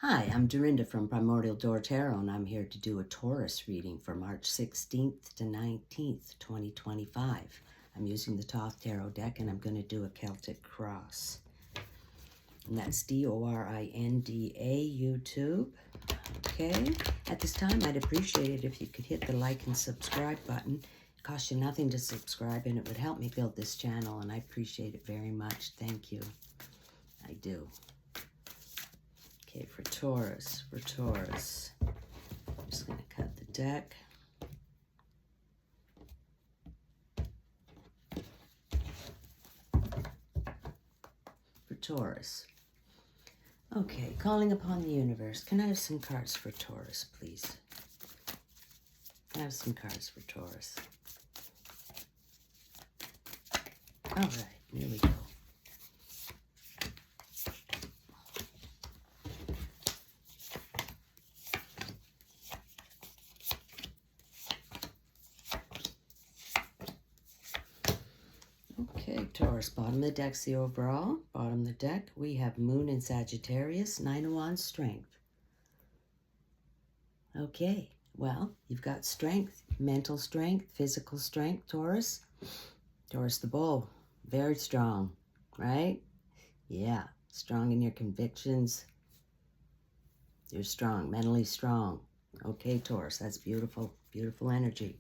Hi, I'm Dorinda from Primordial Door Tarot, and I'm here to do a Taurus reading for March 16th to 19th, 2025. I'm using the Thoth Tarot deck, and I'm going to do a Celtic Cross. And that's D-O-R-I-N-D-A YouTube. Okay, at this time, I'd appreciate it if you could hit the like and subscribe button. It costs you nothing to subscribe, and it would help me build this channel, and I appreciate it very much. Thank you. I do. Okay, for Taurus, I'm just going to cut the deck. For Taurus. Okay, calling upon the universe. Can I have some cards for Taurus, please? Can I have some cards for Taurus? All right, here we go. Okay, Taurus, bottom of the deck's the overall. Bottom of the deck, we have Moon in Sagittarius, Nine of Wands, Strength. Okay, well, you've got strength, mental strength, physical strength, Taurus. Taurus the bull, very strong, right? Yeah, strong in your convictions. You're strong, mentally strong. Okay, Taurus, that's beautiful, beautiful energy.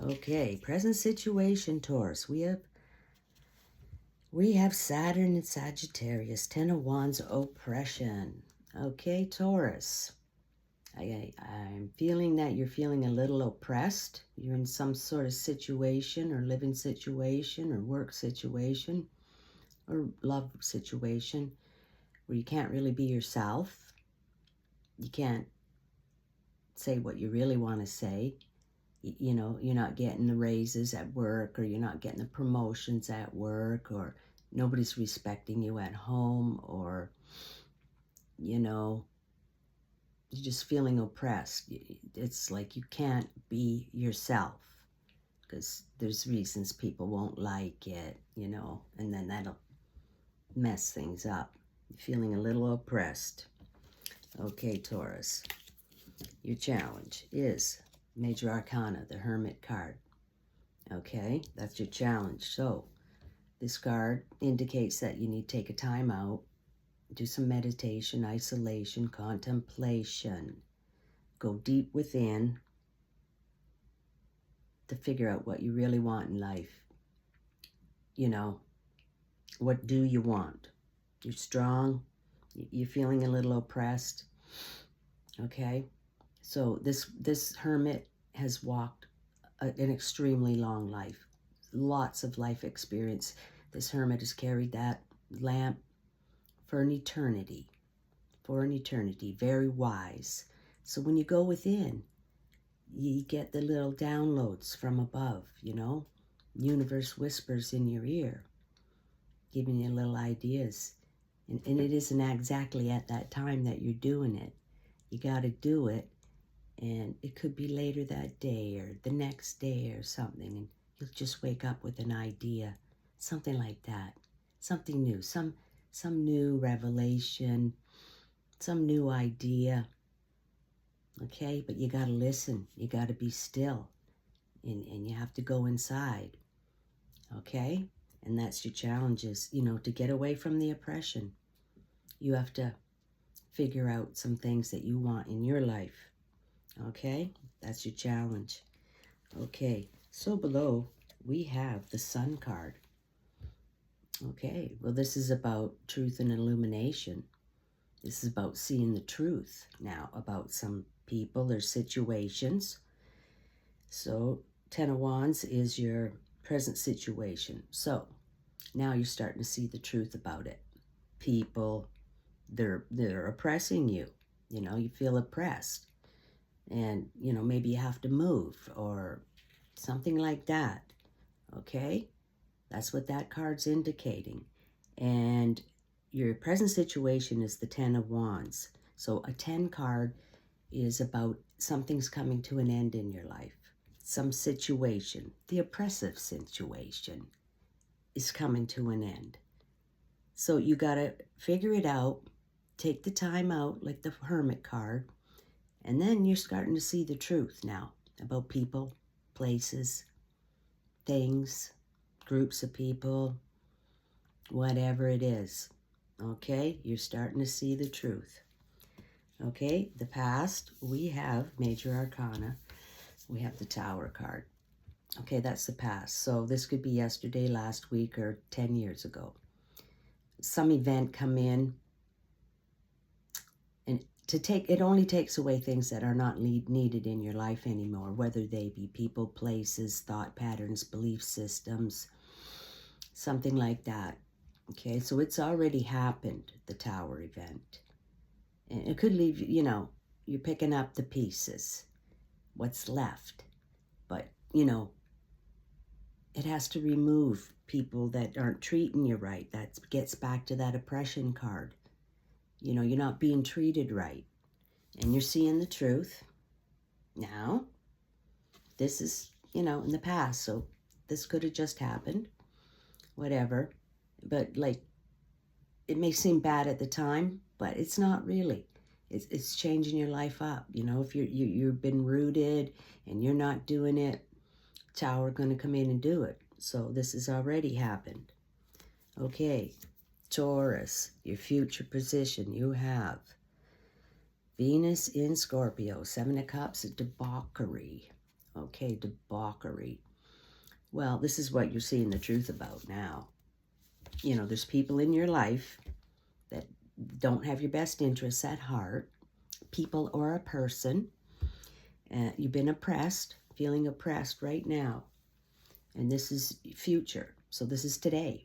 Okay, present situation, Taurus. We have Saturn in Sagittarius, Ten of Wands, oppression. Okay, Taurus. I'm feeling that you're feeling a little oppressed. You're in some sort of situation or living situation or work situation or love situation where you can't really be yourself. You can't say what you really want to say. You know, you're not getting the raises at work, or you're not getting the promotions at work, or nobody's respecting you at home, or, you know, you're just feeling oppressed. It's like you can't be yourself because there's reasons people won't like it, you know, and then that'll mess things up. You're feeling a little oppressed. Okay, Taurus, your challenge is Major Arcana, the Hermit card. Okay, that's your challenge. So this card indicates that you need to take a time out, do some meditation, isolation, contemplation. Go deep within to figure out what you really want in life. You know, what do you want? You're strong. You're feeling a little oppressed. Okay, so this hermit has walked an extremely long life. Lots of life experience. This hermit has carried that lamp for an eternity. Very wise. So when you go within, you get the little downloads from above, you know. Universe whispers in your ear, giving you little ideas. And it isn't exactly at that time that you're doing it. You got to do it, and it could be later that day or the next day or something, and you'll just wake up with an idea, something like that, something new, some new revelation, some new idea. Okay, but you got to listen. You got to be still, and you have to go inside. Okay, and that's your challenges, you know, to get away from the oppression. You have to figure out some things that you want in your life. Okay, that's your challenge. Okay, so below we have the Sun card. Okay, well, this is about truth and illumination. This is about seeing the truth now about some people or situations. So Ten of Wands is your present situation. So now you're starting to see the truth about it. People, they're oppressing you. You know, you feel oppressed. And, you know, maybe you have to move or something like that. Okay? That's what that card's indicating. And your present situation is the Ten of Wands. So a 10 card is about something's coming to an end in your life. Some situation, the oppressive situation, is coming to an end. So you got to figure it out take the time out, like the Hermit card, and then you're starting to see the truth now about people, places, things, groups of people, whatever it is. Okay, you're starting to see the truth. Okay, the past, we have Major Arcana. We have the Tower card. Okay, that's the past. So this could be yesterday, last week, or 10 years ago. Some event come in, and it only takes away things that are not needed in your life anymore, whether they be people, places, thought patterns, belief systems, something like that. Okay, so it's already happened, the Tower event. And it could leave, you know, you're picking up the pieces, what's left. But, you know, it has to remove people that aren't treating you right. That gets back to that oppression card. You know, you're not being treated right. And you're seeing the truth. Now, this is, you know, in the past. So this could have just happened. Whatever. But, like, it may seem bad at the time, but it's not really. It's changing your life up. You know, if you've been rooted and you're not doing it, Tower going to come in and do it. So this has already happened. Okay, Taurus, your future position, you have Venus in Scorpio, 7 of Cups, debauchery. Okay, debauchery. Well, this is what you're seeing the truth about now. You know, there's people in your life that don't have your best interests at heart. People or a person. You've been oppressed, feeling oppressed right now. And this is future. So this is today,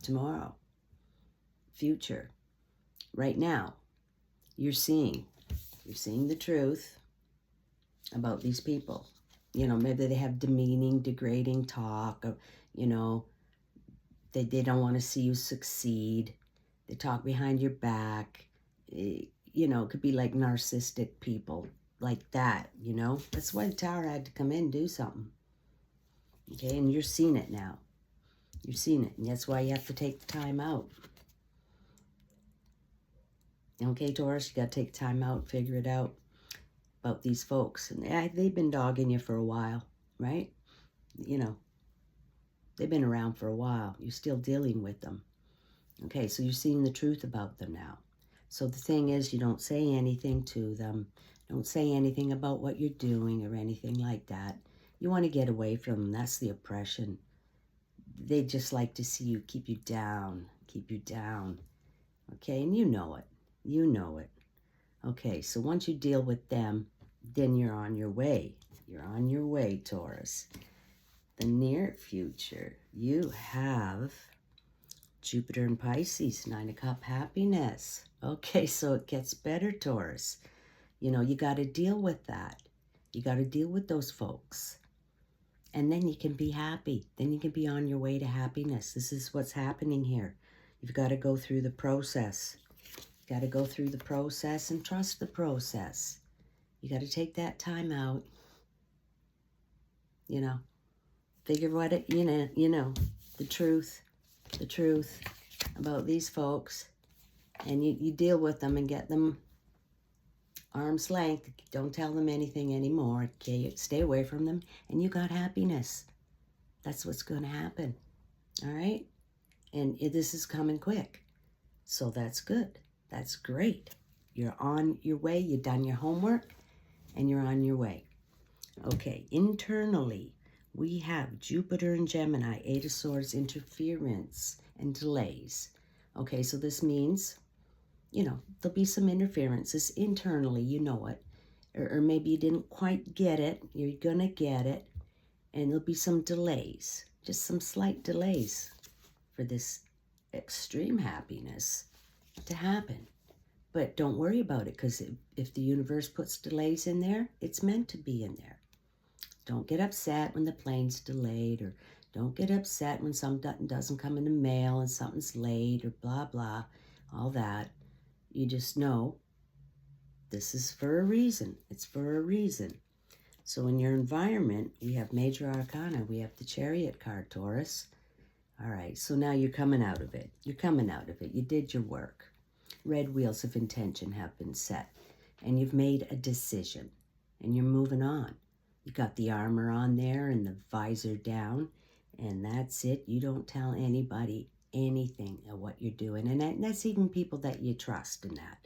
tomorrow, future. Right now, you're seeing the truth about these people. You know, maybe they have demeaning, degrading talk. Or, you know, they don't want to see you succeed. They talk behind your back. You know, it could be like narcissistic people like that, you know. That's why the Tower had to come in and do something. Okay, and you're seeing it now. You're seeing it, and that's why you have to take the time out. Okay, Taurus, you got to take time out, figure it out about these folks. And they've been dogging you for a while, right? You know, they've been around for a while. You're still dealing with them. Okay, so you're seeing the truth about them now. So the thing is, you don't say anything to them. Don't say anything about what you're doing or anything like that. You want to get away from them. That's the oppression. They just like to see you, keep you down. Okay, and you know it. You know it. Okay, so once you deal with them, then you're on your way. You're on your way, Taurus. The near future, you have Jupiter in Pisces, 9 of Cups, happiness. Okay, so it gets better, Taurus. You know, you got to deal with that. You got to deal with those folks. And then you can be happy. Then you can be on your way to happiness. This is what's happening here. You've got to go through the process. You got to go through the process and trust the process. You got to take that time out. You know, figure what it, you know, the truth about these folks. And you deal with them and get them arm's length. Don't tell them anything anymore. Okay, stay away from them. And you got happiness. That's what's going to happen. All right? And this is coming quick. So that's good. That's great. You're on your way. You've done your homework. And you're on your way. Okay, internally, we have Jupiter and Gemini, 8 of Swords, interference and delays. Okay, so this means, you know, there'll be some interferences internally, you know it. Or maybe you didn't quite get it. You're going to get it. And there'll be some delays, just some slight delays for this extreme happiness to happen. But don't worry about it, because if the universe puts delays in there, it's meant to be in there. Don't get upset when the plane's delayed, or don't get upset when something doesn't come in the mail and something's late, or blah, blah, all that. You just know this is for a reason. It's for a reason. So in your environment, we have Major Arcana. We have the Chariot card, Taurus. All right, so now you're coming out of it. You're coming out of it. You did your work. Red wheels of intention have been set, and you've made a decision, and you're moving on. You got the armor on there and the visor down, and that's it. You don't tell anybody anything of what you're doing, and that's even people that you trust in that.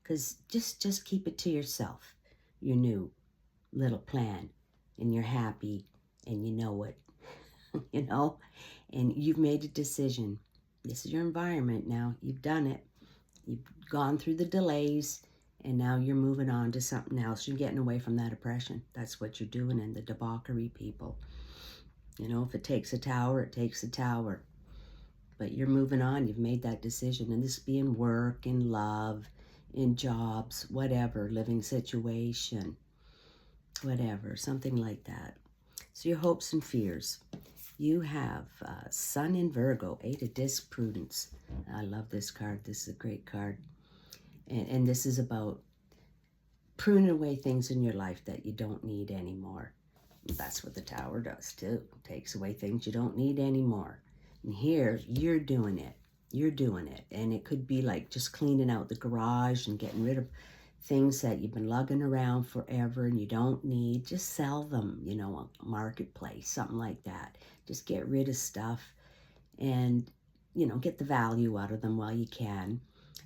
Because just keep it to yourself, your new little plan, and you're happy, and you know it, you know, and you've made a decision. This is your environment now. You've done it. You've gone through the delays, and now you're moving on to something else. You're getting away from that oppression. That's what you're doing, and the debauchery people. You know, if it takes a tower, it takes a tower. But you're moving on. You've made that decision. And this be in work, in love, in jobs, whatever, living situation, whatever, something like that. So your hopes and fears. You have Sun in Virgo, 8 of Disc, Prudence. I love this card. This is a great card. And this is about pruning away things in your life that you don't need anymore. That's what the Tower does too. It takes away things you don't need anymore. And here, you're doing it. You're doing it. And it could be like just cleaning out the garage and getting rid of things that you've been lugging around forever and you don't need. Just sell them, you know, on a marketplace, something like that. Just get rid of stuff and, you know, get the value out of them while you can.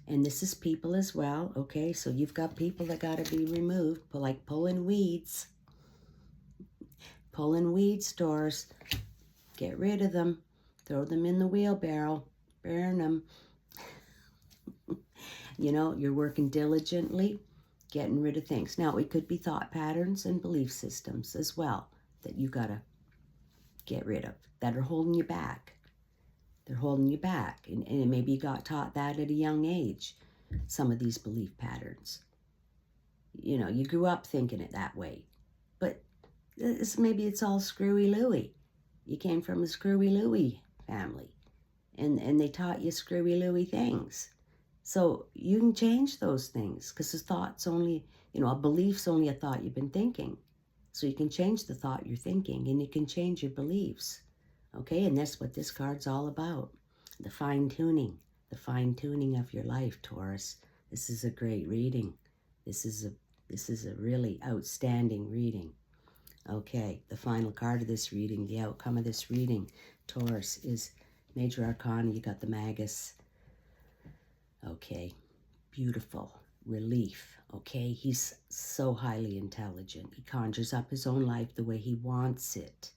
And this is people as well, okay? So you've got people that got to be removed, like pulling weeds. Pulling weed stores. Get rid of them. Throw them in the wheelbarrow. Burn them. You know, you're working diligently, getting rid of things. Now, it could be thought patterns and belief systems as well that you got to get rid of, that are holding you back. They're holding you back. And maybe you got taught that at a young age, some of these belief patterns. You know, you grew up thinking it that way. But maybe it's all screwy Louie. You came from a screwy Louie family. And they taught you screwy Louie things. So you can change those things because the thought's only, you know, a belief's only a thought you've been thinking. So you can change the thought you're thinking and you can change your beliefs. Okay, and that's what this card's all about. The fine-tuning of your life, Taurus. This is a great reading. This is a really outstanding reading. Okay, the final card of this reading, the outcome of this reading, Taurus, is Major Arcana. You got the Magus. Okay, beautiful. Relief. Okay, he's so highly intelligent. He conjures up his own life the way he wants it.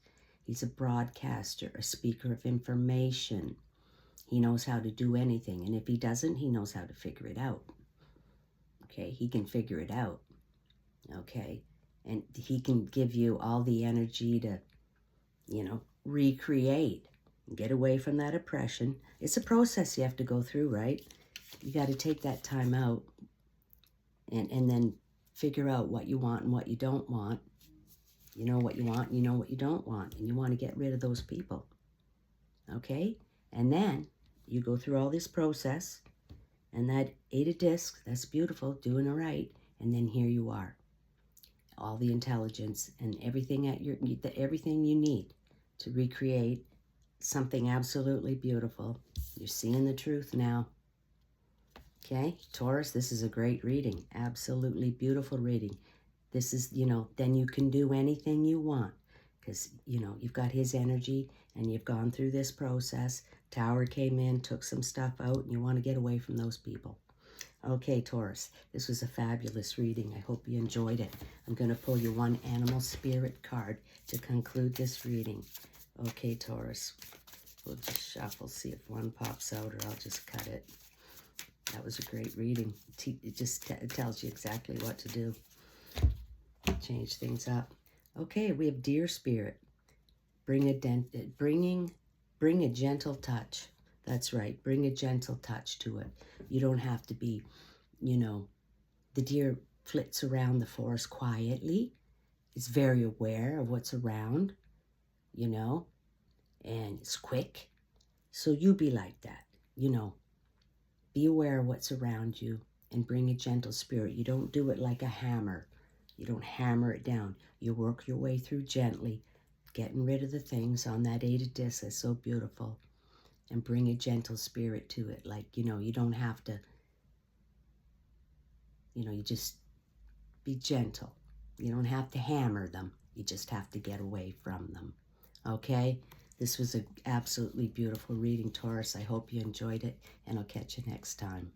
He's a broadcaster, a speaker of information. He knows how to do anything. And if he doesn't, he knows how to figure it out. Okay, he can figure it out. Okay, and he can give you all the energy to, you know, recreate. Get away from that oppression. It's a process you have to go through, right? You got to take that time out and then figure out what you want and what you don't want. You know what you want and you know what you don't want. And you want to get rid of those people. Okay? And then you go through all this process. And that 8 of Discs, that's beautiful, doing it right. And then here you are. All the intelligence and everything everything you need to recreate something absolutely beautiful. You're seeing the truth now. Okay, Taurus, this is a great reading. Absolutely beautiful reading. This is, you know, then you can do anything you want because, you know, you've got his energy and you've gone through this process. Tower came in, took some stuff out, and you want to get away from those people. Okay, Taurus, this was a fabulous reading. I hope you enjoyed it. I'm going to pull you one animal spirit card to conclude this reading. Okay, Taurus, we'll just shuffle, see if one pops out, or I'll just cut it. That was a great reading. It just tells you exactly what to do. Change things up. Okay, we have Deer Spirit. Bring a gentle touch. That's right. Bring a gentle touch to it. You don't have to be, you know, the deer flits around the forest quietly. It's very aware of what's around, you know, and it's quick. So you be like that, you know. Be aware of what's around you and bring a gentle spirit. You don't do it like a hammer. You don't hammer it down. You work your way through gently, getting rid of the things on that 8 of Discs. That's so beautiful. And bring a gentle spirit to it. Like, you know, you don't have to You know, you just be gentle. You don't have to hammer them. You just have to get away from them. Okay? This was an absolutely beautiful reading, Taurus. I hope you enjoyed it, and I'll catch you next time.